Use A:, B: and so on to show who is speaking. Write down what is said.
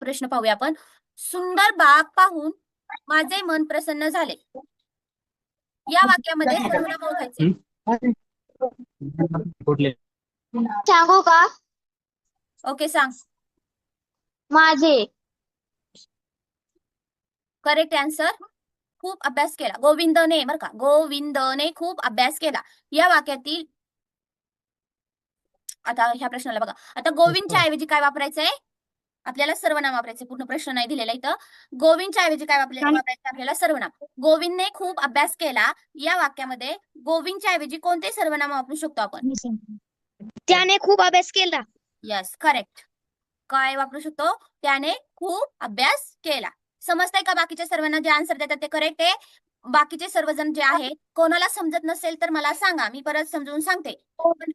A: प्रश्न पाहूया आपण. सुंदर बाग पाहून माझे मन प्रसन्न झाले. या वाक्यामध्ये सर्वनाम ओळखायचे.
B: कुठले?
C: सांगू का?
A: ओके, सांग.
C: माझे.
A: Correct answer. खूप अभ्यास केला. गोविंदने, बरं का, गोविंदने खूप अभ्यास केला. या वाक्यातील आता ह्या प्रश्नाला बघा. आता गोविंदच्या ऐवजी काय वापरायचंय? आपल्याला सर्वनाम वापरायचे. पूर्ण प्रश्न नाही दिलेला इथं. गोविंदच्या ऐवजी काय वापरायचं आपल्याला? सर्वनाम. गोविंदने खूप अभ्यास केला. या वाक्यामध्ये गोविंदच्या ऐवजी कोणते सर्वनाम वापरू शकतो आपण?
C: त्याने खूप अभ्यास केला.
A: Yes, correct. काय वापरू शकतो? त्याने खूप अभ्यास केला. समजतंय का? बाकीच्या सर्वांना जे आन्सर देतात ते करेक्ट आहे. बाकीचे सर्वजण जे आहेत, कोणाला समजत नसेल तर मला सांगा, मी परत समजून सांगते. पण